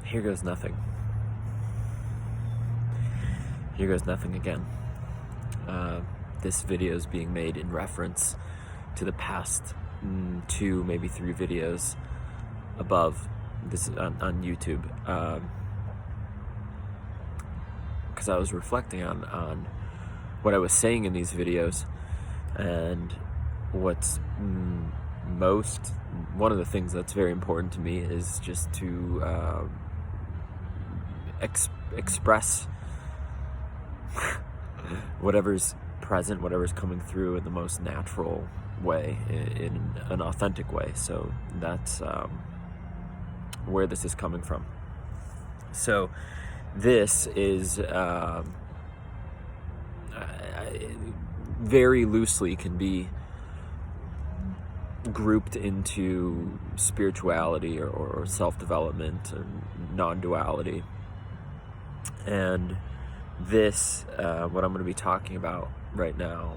Here goes nothing. Here goes nothing again. This video is being made in reference to the past 2, maybe 3 videos above this on YouTube, because I was reflecting on what I was saying in these videos, and what's one of the things that's very important to me is just to express whatever's present, whatever's coming through in the most natural way, in an authentic way. So that's where this is coming from. So this is very loosely can be grouped into spirituality or self-development and non-duality. And this, what I'm going to be talking about right now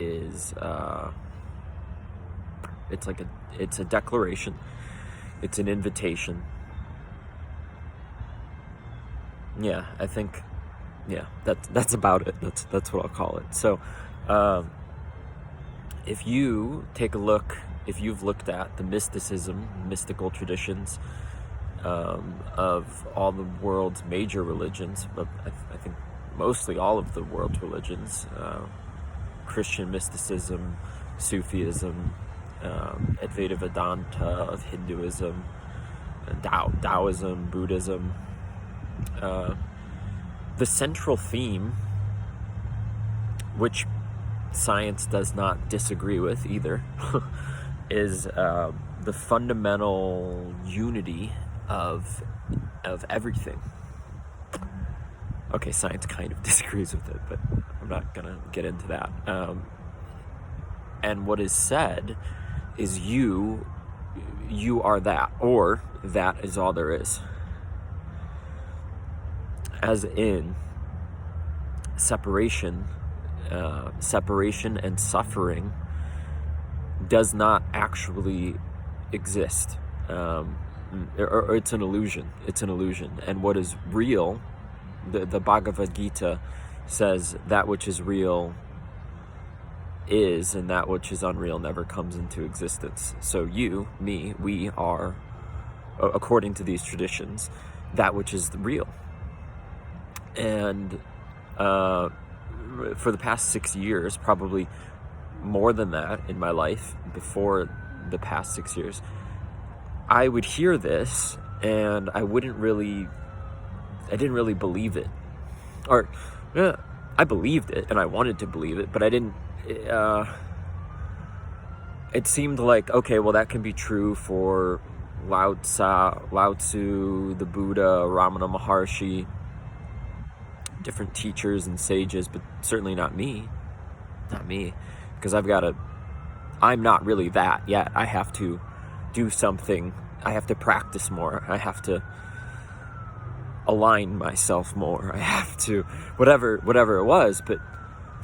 is, it's a declaration. It's an invitation. Yeah, I think, that's about it. That's what I'll call it. So, if you take a look, if you've looked at the mysticism, mystical traditions of all the world's major religions, but I think mostly all of the world's religions, Christian mysticism, Sufism, Advaita Vedanta of Hinduism, Taoism, Buddhism, the central theme, which science does not disagree with either, is the fundamental unity of everything. Okay, science kind of disagrees with it, but I'm not gonna get into that. And what is said is you are that, or that is all there is. As in, separation and suffering does not actually exist, or it's an illusion. It's an illusion. And what is real, the Bhagavad Gita says, that which is real is, and that which is unreal never comes into existence. So you, me, we are, according to these traditions, that which is real. And for the past 6 years, probably more than that in my life, before the past 6 years, I would hear this and I didn't really believe it. Or I believed it and I wanted to believe it, but I didn't. It seemed like, okay, well, that can be true for Lao Tzu, the Buddha, Ramana Maharshi, different teachers and sages, but certainly not me, because I'm not really that yet. I have to do something. I have to practice more. I have to align myself more. I have to, whatever it was. But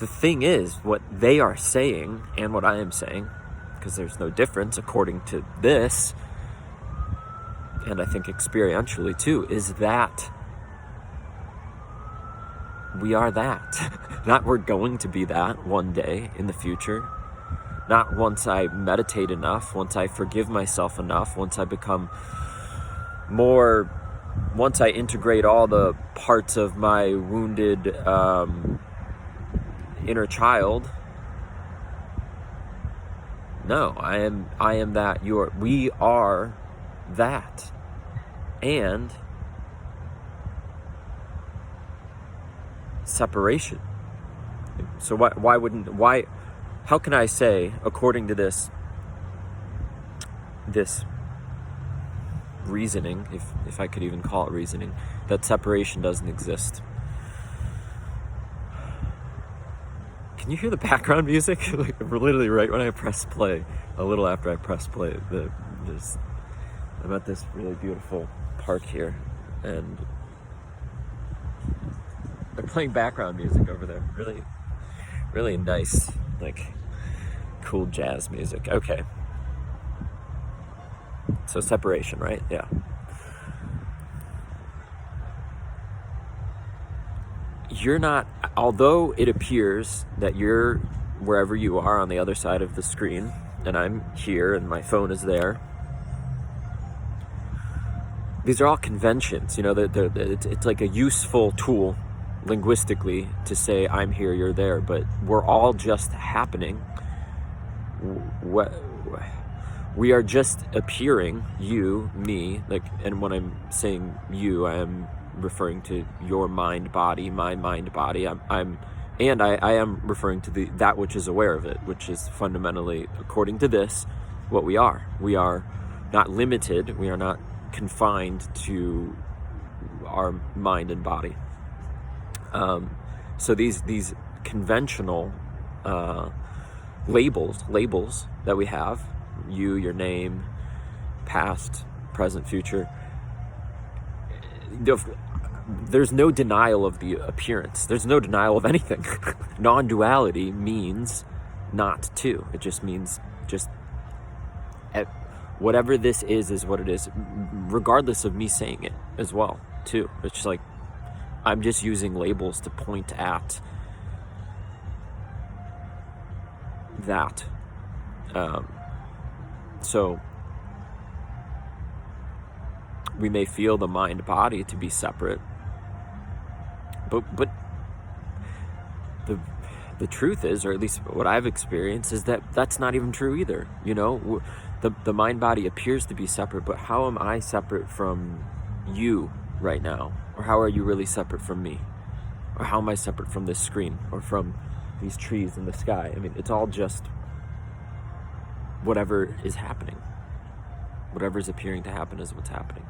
the thing is, what they are saying and what I am saying, because there's no difference according to this, and I think experientially too, is that we are that. Not we're going to be that one day in the future. Not once I meditate enough, once I forgive myself enough, once I become more, once I integrate all the parts of my wounded inner child. No, I am that. We are that. And separation. So how can I say, according to this reasoning, if I could even call it reasoning, that separation doesn't exist? Can you hear the background music? Like, literally right when I press play, a little after I press play, I'm at this really beautiful park here, and they're playing background music over there. Really, really nice, like, cool jazz music. Okay. So separation, right? Yeah. you're not, although it appears that you're wherever you are on the other side of the screen, and I'm here and my phone is there, these are all conventions, it's like a useful tool linguistically to say I'm here, you're there, but we're all just happening. We are just appearing, you, me, and when I'm saying you, I am referring to your mind body, my mind body. I am referring to that which is aware of it, which is fundamentally, according to this, what we are. We are not limited. We are not confined to our mind and body. So these conventional labels that we have, you, your name, past, present, future, there's no denial of the appearance. There's no denial of anything. Non-duality means not to. It just means whatever this is what it is, regardless of me saying it as well, too. It's just like, I'm just using labels to point at that. So we may feel the mind body to be separate, but the truth is, or at least what I've experienced, is that that's not even true either. The mind body appears to be separate, but how am I separate from you right now? Or how are you really separate from me? Or how am I separate from this screen or from these trees in the sky? I mean, it's all just whatever is happening. Whatever is appearing to happen is what's happening.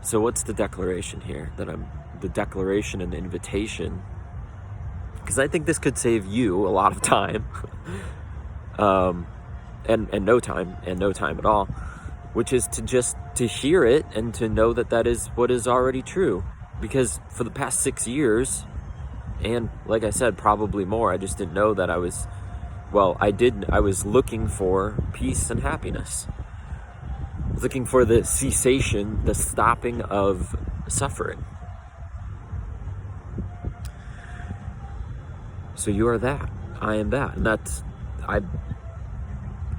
So what's the declaration here? The declaration and the invitation, because I think this could save you a lot of time, and no time at all, which is to hear it and to know that is what is already true. Because for the past 6 years, and like I said, probably more, I just didn't know that I was looking for peace and happiness. Looking for the cessation, the stopping of suffering. So you are that, I am that, and that's, I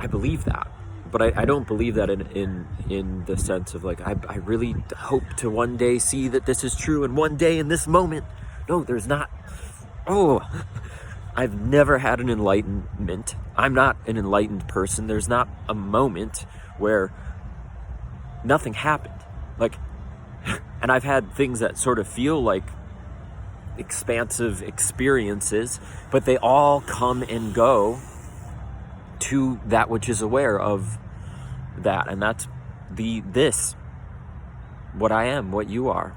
believe that, but I don't believe that in the sense of like, I really hope to one day see that this is true, and one day in this moment. No, there's not. I've never had an enlightenment. I'm not an enlightened person. There's not a moment where nothing happened. And I've had things that sort of feel like expansive experiences, but they all come and go to that which is aware of that. And that's what I am, what you are.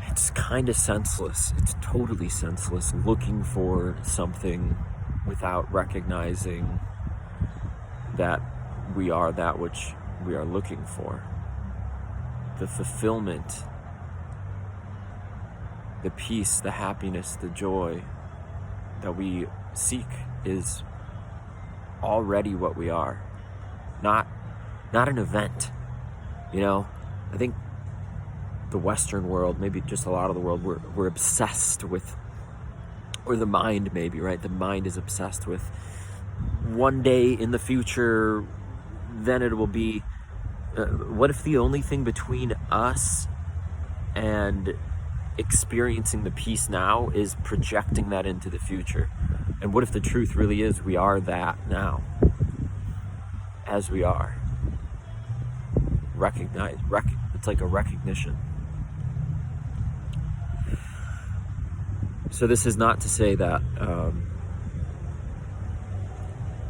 It's kind of senseless. It's totally senseless looking for something without recognizing that we are that which we are looking for. The fulfillment, the peace, the happiness, the joy that we seek is already what we are. Not an event. I think the Western world, maybe just a lot of the world, we're obsessed with, or the mind maybe, right? The mind is obsessed with one day in the future, then it will be, what if the only thing between us and experiencing the peace now is projecting that into the future? And what if the truth really is we are that now, as we are? It's like a recognition. So this is not to say that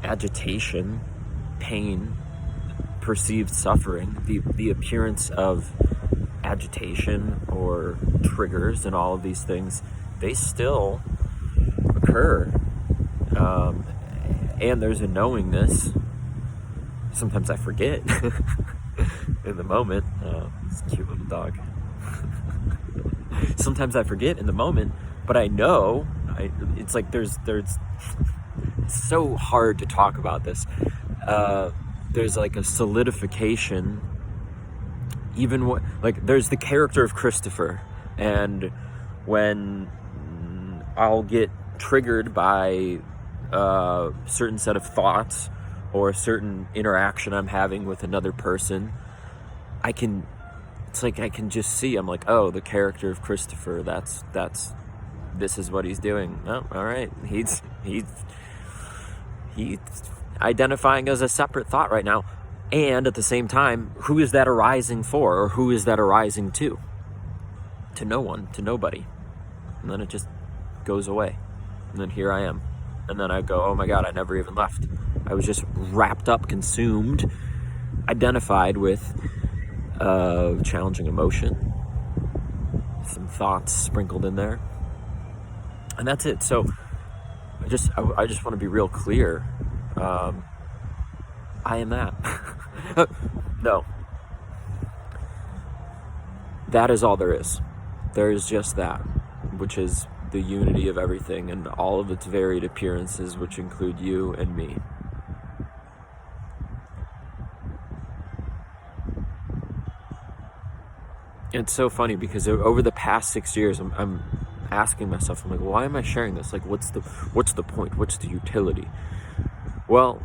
agitation, pain, perceived suffering, the appearance of agitation or triggers and all of these things they still occur. And there's a knowingness. Sometimes I forget in the moment. It's a cute little dog. Sometimes I forget in the moment, but I know. It's like there's. It's so hard to talk about this. There's like a solidification. Even there's the character of Christopher, and when I'll get triggered by a certain set of thoughts or a certain interaction I'm having with another person, it's like I can just see, I'm like, oh, the character of Christopher, this is what he's doing. Oh, all right. He's identifying as a separate thought right now. And at the same time, who is that arising for, or who is that arising to? To no one, to nobody. And then it just goes away. And then here I am. And then I go, oh my God, I never even left. I was just wrapped up, consumed, identified with challenging emotion, some thoughts sprinkled in there. And that's it. So I just want to be real clear. I am that. No. That is all there is. There is just that, which is the unity of everything and all of its varied appearances, which include you and me. It's so funny because over the past 6 years, I'm asking myself, I'm like, why am I sharing this? Like, what's the point? What's the utility? Well,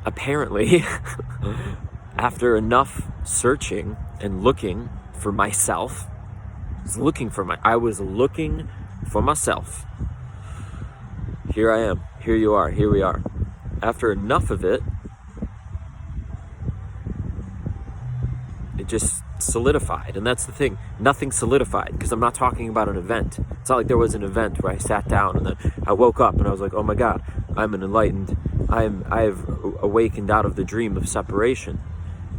apparently, after enough searching and looking for myself, I was looking for myself. Here I am. Here you are. Here we are. After enough of it, it just solidified. And that's the thing. Nothing solidified, because I'm not talking about an event. It's not like there was an event where I sat down and then I woke up and I was like, oh my God, I'm an enlightened. I've awakened out of the dream of separation.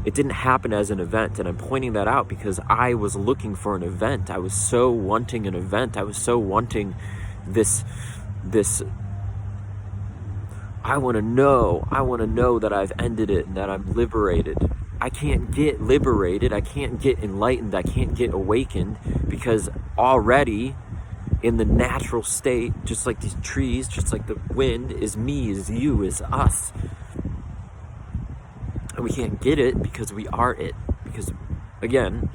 It didn't happen as an event, and I'm pointing that out because I was looking for an event. I was so wanting an event. I was so wanting this I want to know that I've ended it and that I'm liberated. I can't get liberated. I can't get enlightened. I can't get awakened, because already in the natural state, just like these trees, just like the wind, is me, is you, is us. And we can't get it because we are it. Because, again,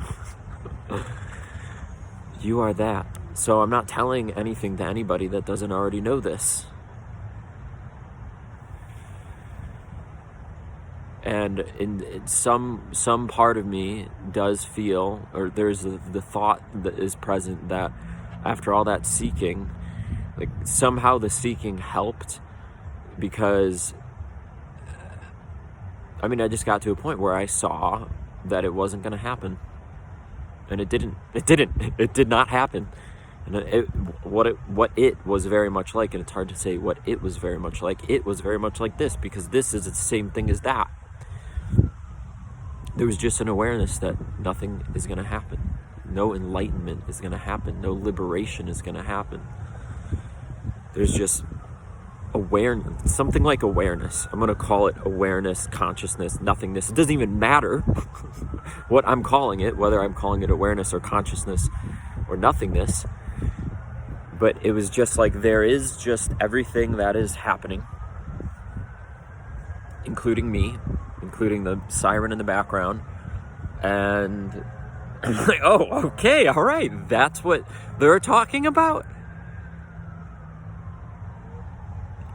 you are that. So I'm not telling anything to anybody that doesn't already know this. And in some part of me does feel, or there's the thought that is present that after all that seeking, like somehow the seeking helped, because I just got to a point where I saw that it wasn't going to happen, and it did not happen. And what it was very much like, and it's hard to say what it was very much like. It was very much like this, because this is the same thing as that. There was just an awareness that nothing is going to happen. No enlightenment is going to happen. No liberation is going to happen. There's just awareness, something like awareness. I'm going to call it awareness, consciousness, nothingness. It doesn't even matter what I'm calling it, whether I'm calling it awareness or consciousness or nothingness. But it was just like, there is just everything that is happening, including me, including the siren in the background. And I'm like, oh, okay, all right, that's what they're talking about?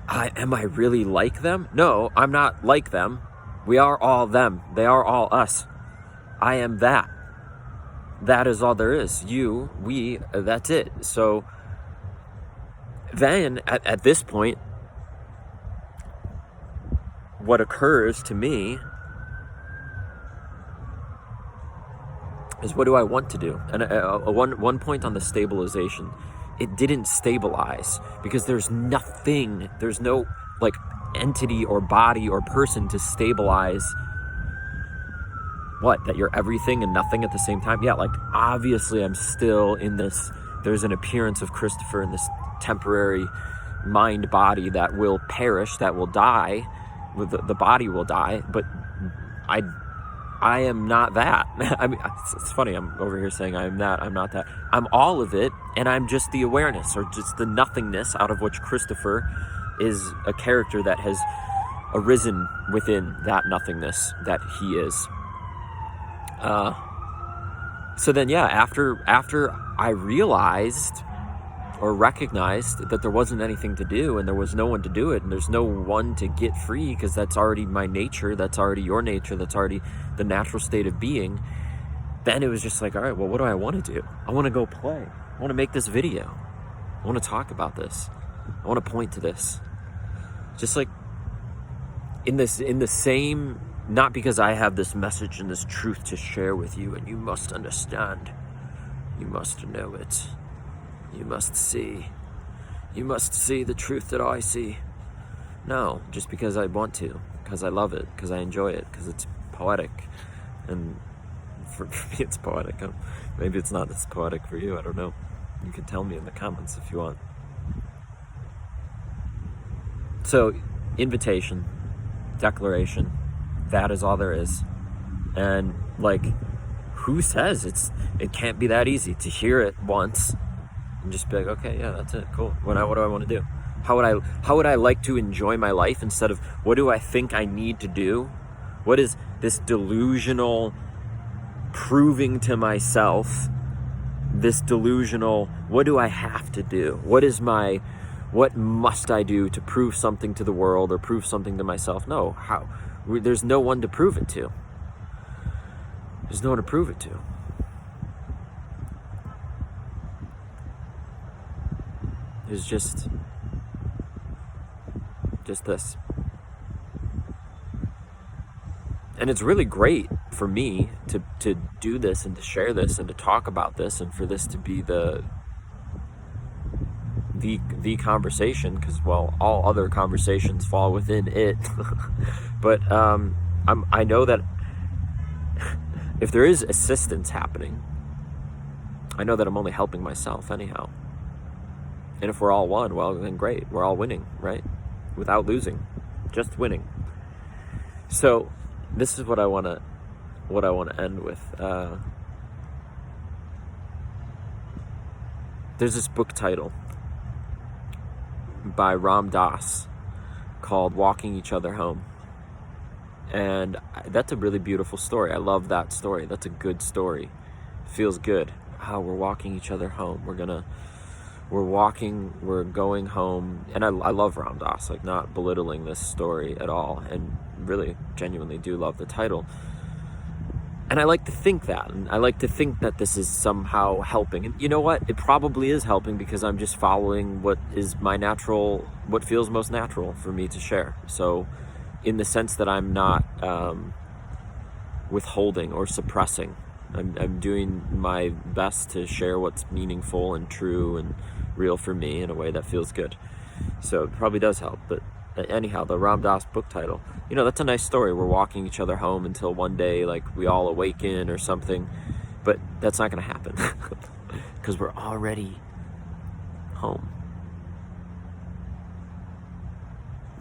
Am I really like them? No, I'm not like them. We are all them. They are all us. I am that. That is all there is. You, we, that's it. So then at this point, what occurs to me is, what do I want to do? And one point on the stabilization, it didn't stabilize because there's no like entity or body or person to stabilize. What? That you're everything and nothing at the same time? Yeah, like obviously I'm still in this there's an appearance of Christopher in this temporary mind body that will perish, that will die, the body will die, but I am not that. I mean, it's funny, I'm over here saying I'm that, I'm not that. I'm all of it, and I'm just the awareness, or just the nothingness out of which Christopher is a character that has arisen within that nothingness that he is. So then, yeah, after I realized or recognized that there wasn't anything to do, and there was no one to do it, and there's no one to get free, because that's already my nature, that's already your nature, that's already the natural state of being, then it was just like, all right, well, what do I want to do? I want to go play. I want to make this video. I want to talk about this. I want to point to this. Just like in the same, not because I have this message and this truth to share with you, and you must understand, you must know it. You must see the truth that I see. No, just because I want to, because I love it, because I enjoy it, because it's poetic. And for me, it's poetic. Maybe it's not as poetic for you, I don't know. You can tell me in the comments if you want. So, invitation, declaration, that is all there is. And like, who says it can't be that easy to hear it once and just be like, okay, yeah, that's it, cool. What do I want to do? How would I like to enjoy my life, instead of what do I think I need to do? What is this delusional proving to myself, this delusional, what do I have to do? What must I do to prove something to the world or prove something to myself? No, how? There's no one to prove it to. There's no one to prove it to. There's just this. And it's really great for me to do this and to share this and to talk about this, and for this to be the conversation, because, well, all other conversations fall within it. But I know that if there is assistance happening, I know that I'm only helping myself anyhow. And if we're all one, well, then great. We're all winning, right? Without losing, just winning. So this is what I want to end with. There's this book title by Ram Dass called Walking Each Other Home. And that's a really beautiful story. I love that story. That's a good story. Feels good. How we're walking each other home. We're going home. And I love Ram Dass, like, not belittling this story at all, and really genuinely do love the title. And I like to think that, and I like to think that this is somehow helping. And you know what? It probably is helping, because I'm just following what is my natural, what feels most natural for me to share. So in the sense that I'm not withholding or suppressing, I'm doing my best to share what's meaningful and true and real for me in a way that feels good. So it probably does help. But anyhow, the Ram Dass book title, that's a nice story. We're walking each other home until one day, like, we all awaken or something. But that's not going to happen, because we're already home.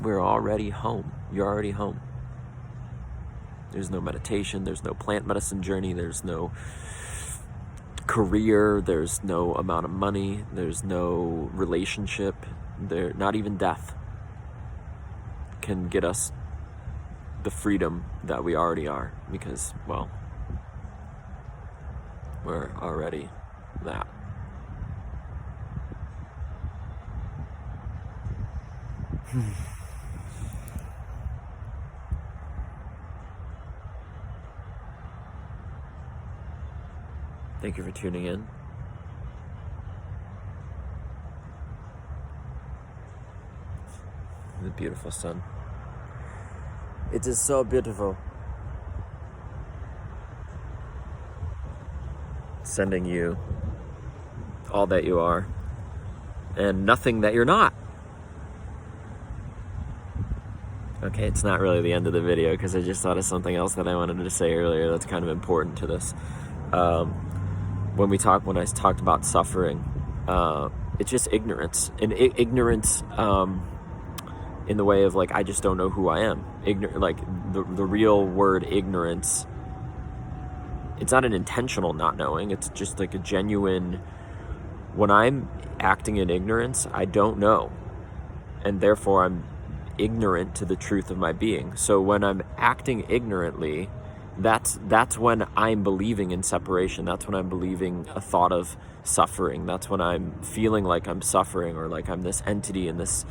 We're already home. You're already home. There's no meditation. There's no plant medicine journey. There's no career. There's no amount of money. There's no relationship. Not even death can get us the freedom that we already are, because, well, we're already that. Thank you for tuning in. The beautiful sun. It is so beautiful. Sending you all that you are and nothing that you're not. Okay, it's not really the end of the video, because I just thought of something else that I wanted to say earlier that's kind of important to this. When I talked about suffering, It's just ignorance. And ignorance in the way of like, I just don't know who I am. Like the real word ignorance, it's not an intentional not knowing. It's just like a genuine, when I'm acting in ignorance, I don't know. And therefore I'm ignorant to the truth of my being. So when I'm acting ignorantly, that's when I'm believing in separation. That's when I'm believing a thought of suffering. That's when I'm feeling like I'm suffering, or like I'm this entity in this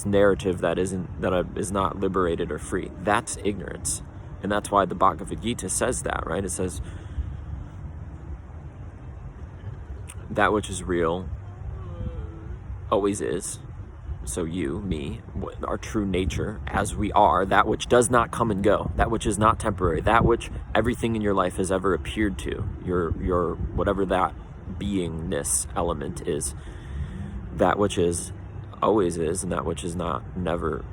narrative that is not liberated or free. That's ignorance. And that's why the Bhagavad Gita says that, right? It says that which is real always is. So you, me, our true nature as we are, that which does not come and go, that which is not temporary, that which everything in your life has ever appeared to, your whatever that beingness element is, that which is always is, and that which is not never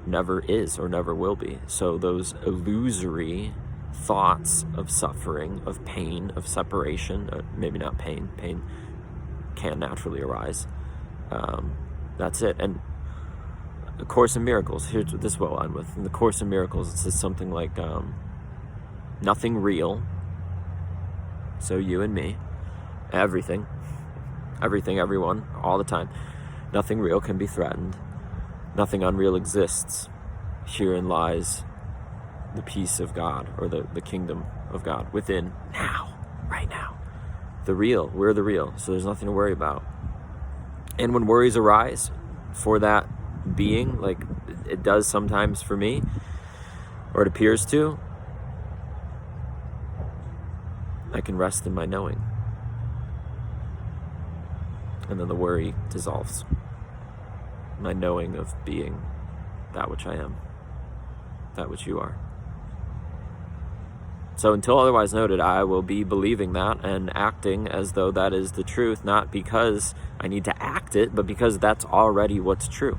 is or never will be. So those illusory thoughts of suffering, of pain, of separation, maybe not pain can naturally arise. That's it. And the Course in Miracles, this will end with. In the Course in Miracles, it says something like, nothing real, so you and me, everything, everyone, all the time, nothing real can be threatened, nothing unreal exists. Herein lies the peace of God, or the kingdom of God, within now, right now. The real, we're the real, so there's nothing to worry about. And when worries arise for that being, like it does sometimes for me, or it appears to, I can rest in my knowing. And then the worry dissolves. My knowing of being that which I am, that which you are. So until otherwise noted, I will be believing that and acting as though that is the truth, not because I need to act it, but because that's already what's true.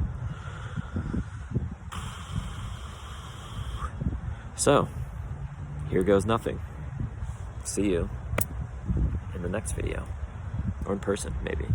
So, here goes nothing. See you in the next video. Or in person, maybe.